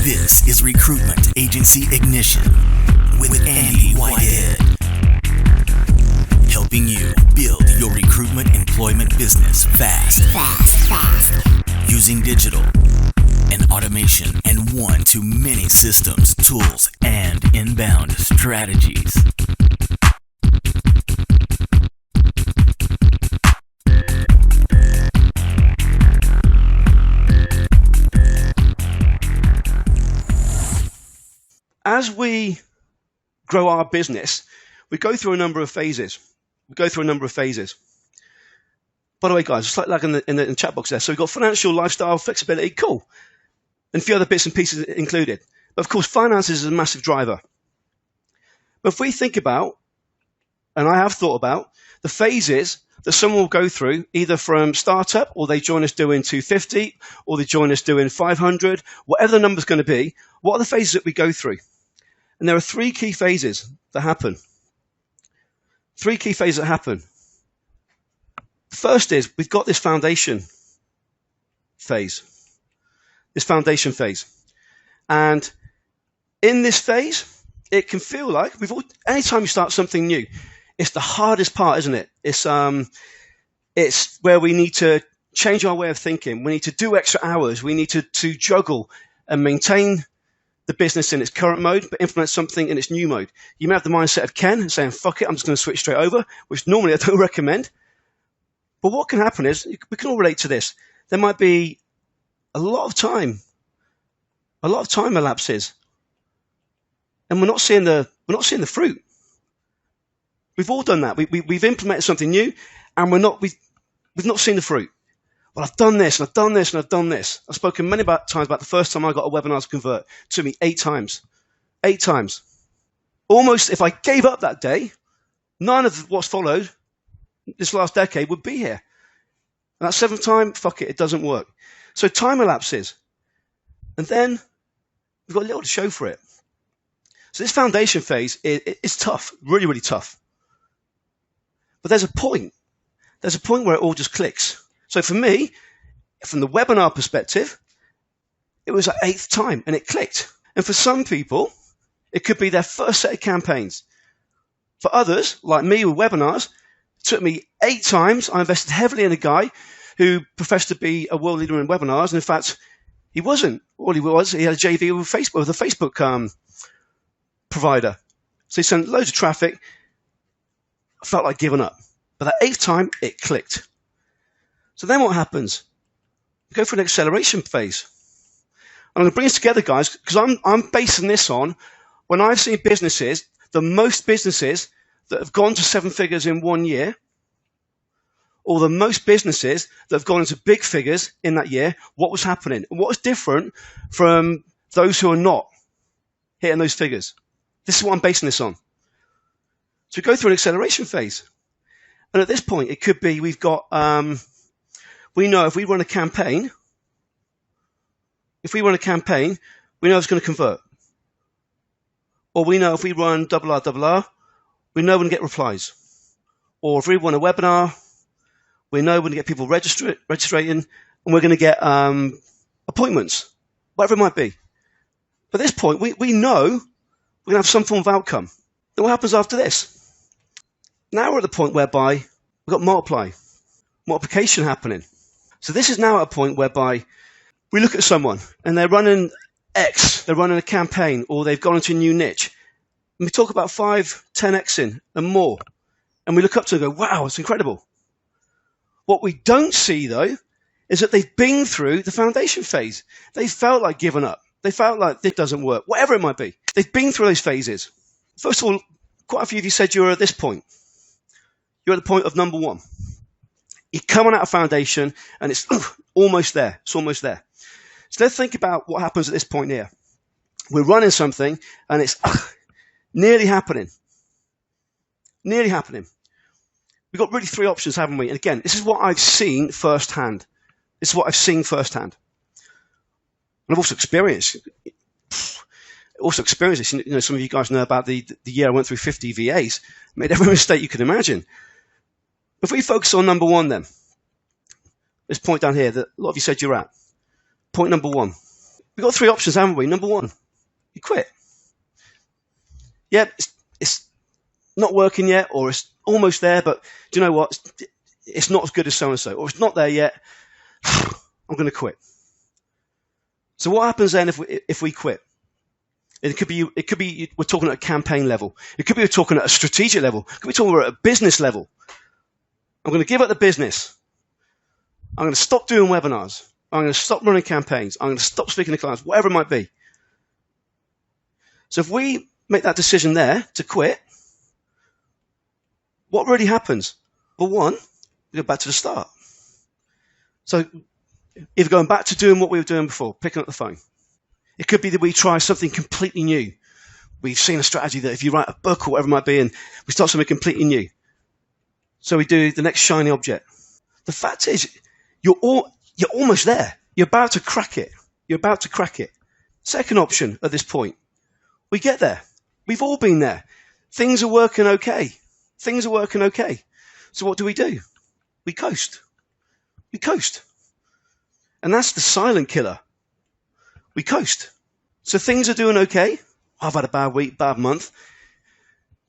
This is Recruitment Agency Ignition with Andy Whitehead. Helping you build your recruitment employment business fast. Using digital and automation and one-to-many systems, tools, and inbound strategies. As we grow our business, we go through a number of phases. By the way, guys, just like in the chat box there. So we've got financial, lifestyle, flexibility, cool. And a few other bits and pieces included. But of course, finances is a massive driver. But if we think about, and I have thought about, the phases that someone will go through, either from startup, or they join us doing 250, or they join us doing 500, whatever the number's going to be, what are the phases that we go through? And there are three key phases that happen. The first is we've got this foundation phase. And in this phase, it can feel like anytime you start something new, it's the hardest part, isn't it? It's where we need to change our way of thinking. We need to do extra hours. We need to juggle and maintain the business in its current mode, but implement something in its new mode. You may have the mindset of Ken saying, fuck it, I'm just going to switch straight over, which normally I don't recommend. But what can happen is, we can all relate to this. There might be a lot of time elapses, and we're not seeing the fruit. We've all done that. We've implemented something new, and we've not seen the fruit. Well, I've done this, and I've done this, and I've done this. I've spoken many times about the first time I got a webinar to convert. It took me 8 times. 8 times. Almost, if I gave up that day, none of what's followed this last decade would be here. And that 7th time, fuck it doesn't work. So time elapses. And then we've got a little to show for it. So this foundation phase is tough, really, really tough. But there's a point. There's a point where it all just clicks. So for me, from the webinar perspective, it was at 8th time and it clicked. And for some people, it could be their first set of campaigns. For others, like me with webinars, it took me 8 times. I invested heavily in a guy who professed to be a world leader in webinars. And in fact, he wasn't. All he was, he had a JV with Facebook, with a Facebook provider. So he sent loads of traffic. I felt like giving up. But that 8th time, it clicked. So then what happens? We go for an acceleration phase. I'm going to bring this together, guys, because I'm basing this on when I've seen businesses, the most businesses that have gone to 7 figures in 1 year, or the most businesses that have gone into big figures in that year, what was happening? And what was different from those who are not hitting those figures? This is what I'm basing this on. So we go through an acceleration phase. And at this point, it could be we've got... we know if we run a campaign, we know it's going to convert. Or we know if we run RRR, we know we're going to get replies. Or if we run a webinar, we know we're going to get people registering, and we're going to get appointments, whatever it might be. But at this point, we know we're going to have some form of outcome. Then what happens after this? Now we're at the point whereby we've got multiplication happening. So this is now at a point whereby we look at someone and they're running X, they're running a campaign, or they've gone into a new niche. And we talk about 5, 10Xing and more. And we look up to them and go, wow, it's incredible. What we don't see, though, is that they've been through the foundation phase. They felt like giving up. They felt like this doesn't work, whatever it might be. They've been through those phases. First of all, quite a few of you said you're at this point. You're at the point of number 1. You're coming out of foundation, and it's almost there. It's almost there. So let's think about what happens at this point here. We're running something, and it's nearly happening. Nearly happening. We've got really 3 options, haven't we? And again, this is what I've seen firsthand. And I've also experienced this. You know, some of you guys know about the year I went through 50 VAs. Made every mistake you could imagine. If we focus on number 1 then, this point down here that a lot of you said you're at. Point number 1. We've got three options, haven't we? Number one, you quit. Yep, it's not working yet, or it's almost there, but do you know what? It's not as good as so-and-so, or it's not there yet. I'm going to quit. So what happens then if we quit? It could be we're talking at a campaign level. It could be we're talking at a strategic level. It could be talking at a business level. I'm going to give up the business. I'm going to stop doing webinars. I'm going to stop running campaigns. I'm going to stop speaking to clients, whatever it might be. So if we make that decision there to quit, what really happens? Well, one, we go back to the start. So either going back to doing what we were doing before, picking up the phone. It could be that we try something completely new. We've seen a strategy that if you write a book or whatever it might be, and we start something completely new. So we do the next shiny object. The fact is, you're almost there. You're about to crack it. You're about to crack it. Second option at this point, we get there. We've all been there. Things are working okay. Things are working okay. So what do? We coast. We coast. And that's the silent killer. We coast. So things are doing okay. I've had a bad week, bad month.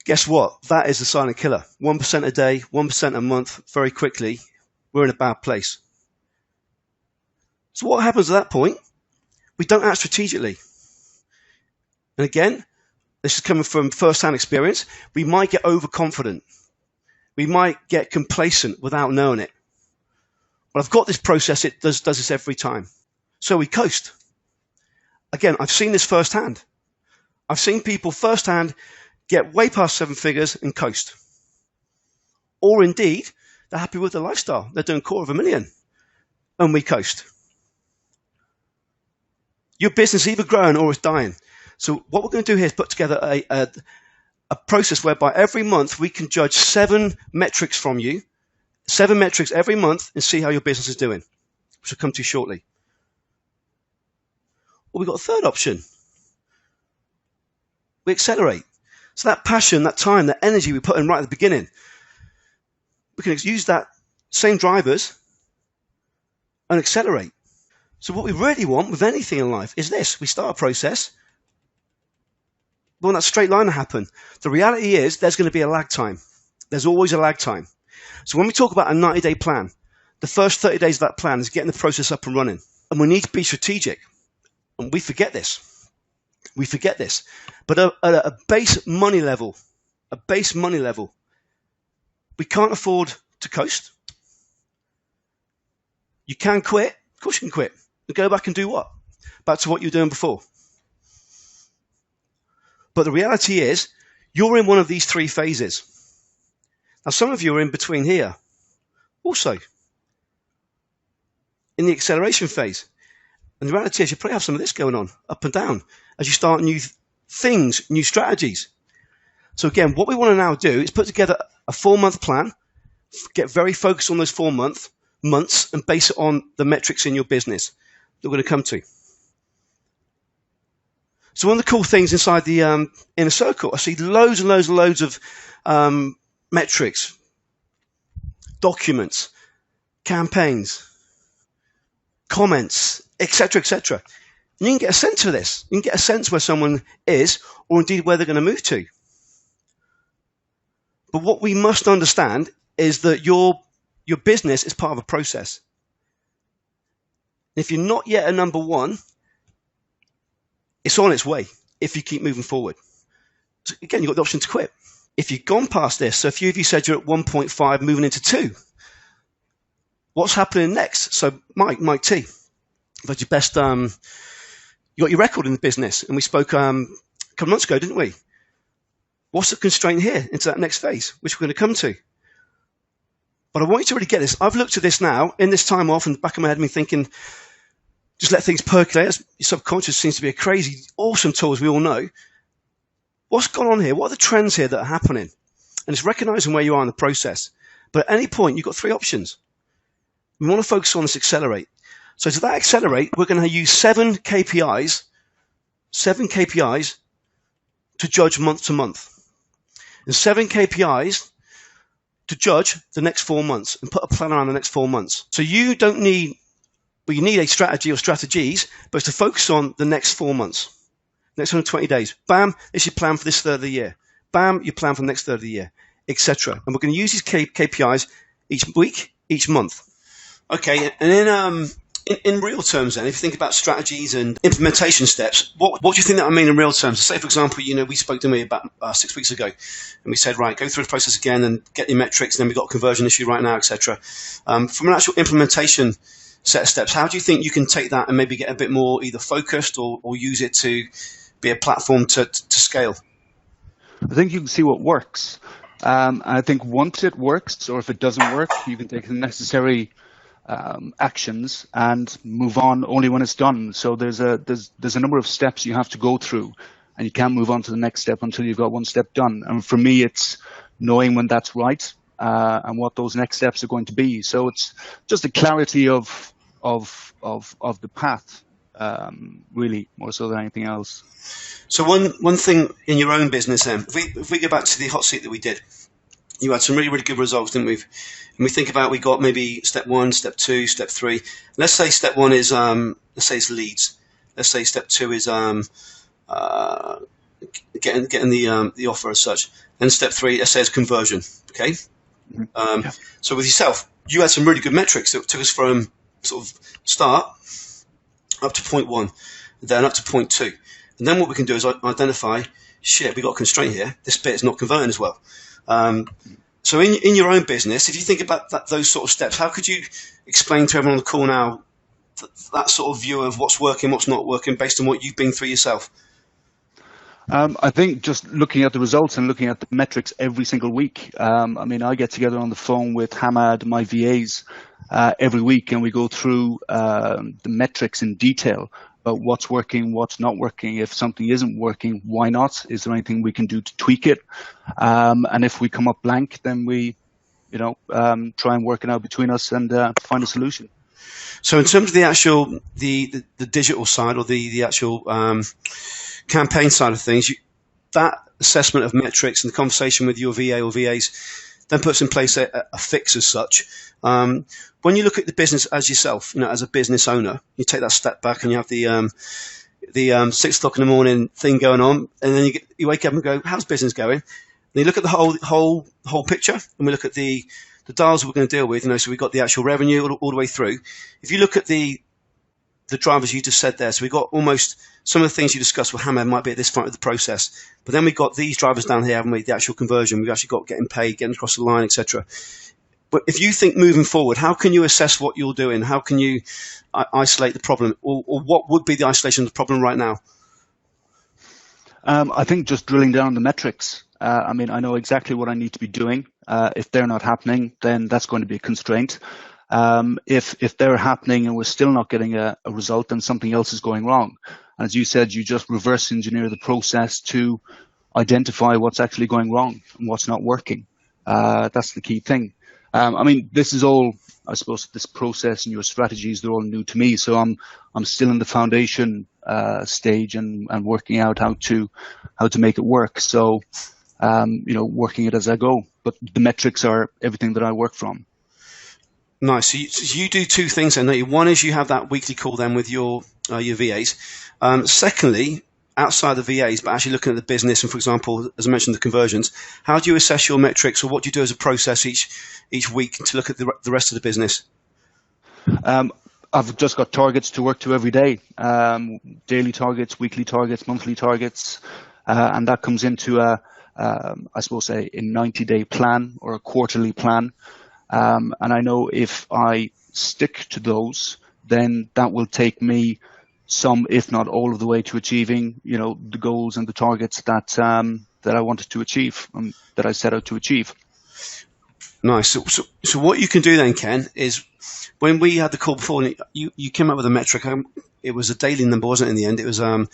Guess what? That is the silent killer. 1% a day, 1% a month, very quickly, we're in a bad place. So what happens at that point? We don't act strategically. And again, this is coming from first-hand experience. We might get overconfident. We might get complacent without knowing it. Well, I've got this process. It does this every time. So we coast. Again, I've seen this firsthand. I've seen people firsthand get way past 7 figures and coast. Or indeed, they're happy with their lifestyle. They're doing $250,000 and we coast. Your business is either growing or it's dying. So what we're going to do here is put together a process whereby every month we can judge 7 metrics from you, 7 metrics every month, and see how your business is doing, which will come to you shortly. Well, we've got a third option. We accelerate. So that passion, that time, that energy we put in right at the beginning, we can use that same drivers and accelerate. So what we really want with anything in life is this. We start a process. We want that straight line to happen. The reality is there's going to be a lag time. There's always a lag time. So when we talk about a 90-day plan, the first 30 days of that plan is getting the process up and running. And we need to be strategic. And we forget this. We forget this. But at a base money level, we can't afford to coast. You can quit. Of course you can quit. And go back and do what? Back to what you were doing before. But the reality is, you're in one of these 3 phases. Now, some of you are in between here. Also, in the acceleration phase. And the reality is you probably have some of this going on, up and down, as you start new things, new strategies. So again, what we want to now do is put together a 4-month plan, get very focused on those 4 months, and base it on the metrics in your business that we're going to come to. So one of the cool things inside the inner circle, I see loads and loads of metrics, documents, campaigns, comments, etc., etc. You can get a sense of this. You can get a sense where someone is, or indeed where they're going to move to. But what we must understand is that your business is part of a process. If you're not yet a number 1, it's on its way if you keep moving forward. So again, you've got the option to quit. If you've gone past this, so a few of you said you're at 1.5 moving into 2. What's happening next? So Mike T, you've had your best, you got your record in the business, and we spoke a couple of months ago, didn't we? What's the constraint here into that next phase, which we're going to come to? But I want you to really get this. I've looked at this now, in this time off, in the back of my head, me thinking, just let things percolate. Your subconscious seems to be a crazy, awesome tool, as we all know. What's gone on here? What are the trends here that are happening? And it's recognizing where you are in the process. But at any point, you've got 3 options. We want to focus on this accelerate. So to that accelerate, we're going to use 7 KPIs to judge month to month. And 7 KPIs to judge the next 4 months and put a plan around the next 4 months. So you don't need Well, you need a strategy or strategies, but it's to focus on the next 4 months, next 120 days. Bam, this is your plan for this third of the year. Bam, your plan for the next third of the year, etc. And we're going to use these KPIs each week, each month. Okay, and then in real terms then, if you think about strategies and implementation steps, what do you think that I mean in real terms? Say, for example, we spoke to me about 6 weeks ago, and we said, right, go through the process again and get your metrics, and then we've got a conversion issue right now, etc. From an actual implementation set of steps, how do you think you can take that and maybe get a bit more either focused or use it to be a platform to scale? I think you can see what works. I think once it works, or if it doesn't work, you can take the necessary actions and move on only when it's done. So there's a number of steps you have to go through, and you can't move on to the next step until you've got one step done. And for me, it's knowing when that's right and what those next steps are going to be. So it's just a clarity of the path, really, more so than anything else. So one thing in your own business, then, if we go back to the hot seat that we did, you had some really, really good results, didn't we? And we think about, we got maybe step 1, step 2, step 3. Let's say step 1 is let's say it's leads. Let's say step 2 is getting the offer as such. Then step 3, let's say, is conversion. Okay. Yeah. So with yourself, you had some really good metrics that took us from sort of start up to point 1, then up to point 2. And then what we can do is identify, shit, we got a constraint here. This bit is not converting as well. So in your own business, if you think about those sort of steps, how could you explain to everyone on the call now that sort of view of what's working, what's not working, based on what you've been through yourself? I think just looking at the results and looking at the metrics every single week. I get together on the phone with Hamad, my VAs, every week, and we go through the metrics in detail about what's working, what's not working. If something isn't working, why not? Is there anything we can do to tweak it? And if we come up blank, then we, try and work it out between us and find a solution. So in terms of the actual the digital side, or the actual campaign side of things, that assessment of metrics and the conversation with your VA or VAs then puts in place a fix as such. When you look at the business as yourself, as a business owner, you take that step back and you have the 6 o'clock in the morning thing going on, and then you wake up and go, how's business going? And you look at the whole picture, and we look at the dials we're going to deal with. So we've got the actual revenue all the way through. If you look at the drivers you just said there, so we've got almost some of the things you discussed with Hamad might be at this point of the process, but then we've got these drivers down here, haven't we? The actual conversion, we've actually got getting paid, getting across the line, etc. But if you think moving forward, how can you assess what you're doing? How can you isolate the problem, or what would be the isolation of the problem right now? I think just drilling down on the metrics. I know exactly what I need to be doing. If they're not happening, then that's going to be a constraint. If they're happening and we're still not getting a result, then something else is going wrong. And as you said, you just reverse engineer the process to identify what's actually going wrong and what's not working. That's the key thing. This is all, I suppose, this process and your strategies, they're all new to me. So I'm still in the foundation stage and working out how to make it work. So, working it as I go. But the metrics are everything that I work from. Nice. So you do 2 things then, don't you? One is you have that weekly call then with your VAs. Secondly, outside the VAs, but actually looking at the business and, for example, as I mentioned, the conversions, how do you assess your metrics, or what do you do as a process each week to look at the rest of the business? I've just got targets to work to every day, daily targets, weekly targets, monthly targets, and that comes into a 90-day plan or a quarterly plan. And I know if I stick to those, then that will take me some, if not all of the way to achieving, the goals and the targets that I wanted to achieve, that I set out to achieve. Nice. So what you can do then, Ken, is when we had the call before, you came up with a metric. It was a daily number, wasn't it? In the end, it was a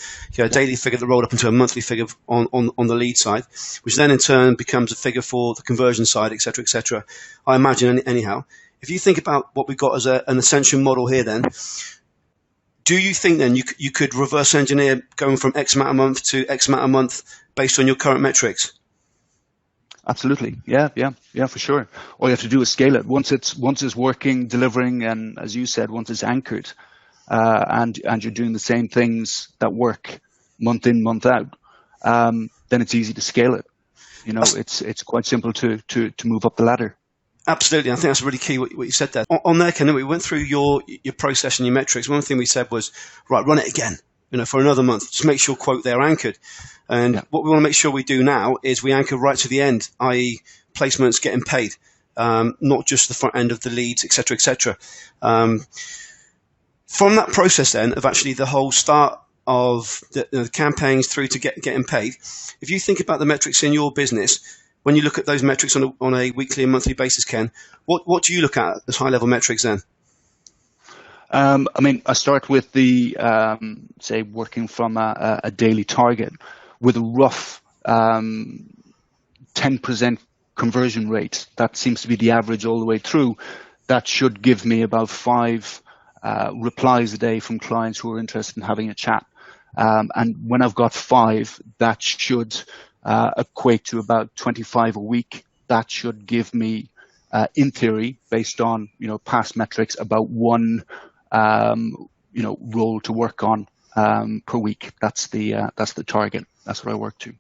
daily figure that rolled up into a monthly figure on the lead side, which then in turn becomes a figure for the conversion side, etc., etc. I imagine anyhow. If you think about what we've got as an ascension model here, then do you think then you could reverse engineer going from X amount a month to X amount a month based on your current metrics? Absolutely. Yeah, for sure. All you have to do is scale it. Once it's working, delivering, and as you said, once it's anchored, and you're doing the same things that work month in, month out, then it's easy to scale it. It's quite simple to move up the ladder. Absolutely. I think that's really key what you said there. On there, Ken, we went through your process and your metrics. One thing we said was, right, run it again, for another month. Just make sure, quote, they're anchored. And what we want to make sure we do now is we anchor right to the end, i.e. placements getting paid, not just the front end of the leads, et cetera, et cetera. From that process then of actually the whole start of the campaigns through to getting paid, if you think about the metrics in your business, when you look at those metrics on a weekly and monthly basis, Ken, what do you look at as high-level metrics then? I start with the, say, working from a daily target with a rough 10% conversion rate. That seems to be the average all the way through. That should give me about 5 replies a day from clients who are interested in having a chat. And when I've got 5, that should equate to about 25 a week. That should give me, in theory, based on past metrics, about 1 role to work on per week. That's the target. That's what I work to.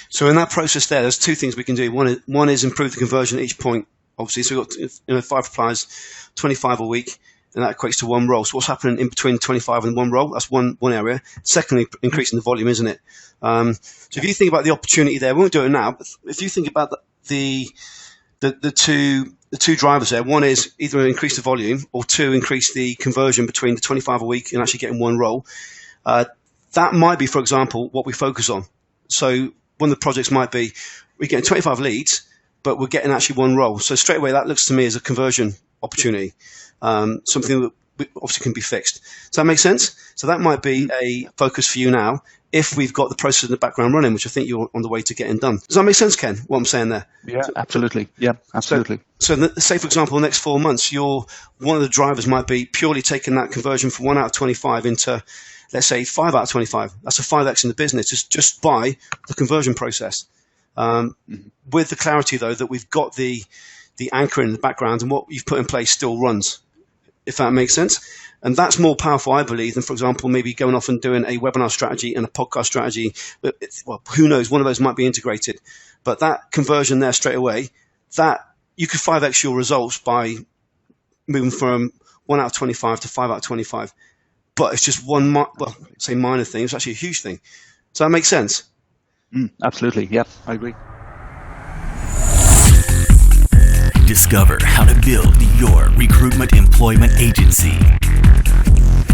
So in that process, there's 2 things we can do. One is improve the conversion at each point. Obviously, so we've got 5 replies, 25 a week. And that equates to 1 role. So what's happening in between 25 and 1 role? That's one area. Secondly, increasing the volume, isn't it? So if you think about the opportunity there, we won't do it now, but if you think about the two drivers there, one is either increase the volume or 2, increase the conversion between the 25 a week and actually getting 1 role. That might be, for example, what we focus on. So one of the projects might be we're getting 25 leads, but we're getting actually 1 role. So straight away, that looks to me as a conversion opportunity. Something that obviously can be fixed. Does that make sense? So that might be a focus for you now if we've got the process in the background running, which I think you're on the way to getting done. Does that make sense, Ken, what I'm saying there? Yeah, absolutely. Yeah, absolutely. So say, for example, the next 4 months, one of the drivers might be purely taking that conversion from 1 out of 25 into, let's say, 5 out of 25. That's a 5x in the business just by the conversion process. With the clarity, though, that we've got the anchor in the background and what you've put in place still runs, if that makes sense. And that's more powerful, I believe, than, for example, maybe going off and doing a webinar strategy and a podcast strategy. Well, who knows? One of those might be integrated. But that conversion there straight away, that you could 5x your results by moving from 1 out of 25 to 5 out of 25. But it's just one, minor thing. It's actually a huge thing. Does that make sense? Absolutely. Yeah, I agree. Discover how to build your recruitment employment agency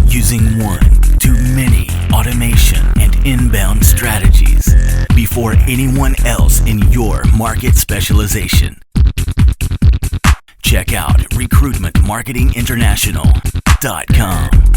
using 1 to many automation and inbound strategies before anyone else in your market specialization. Check out recruitmentmarketinginternational.com.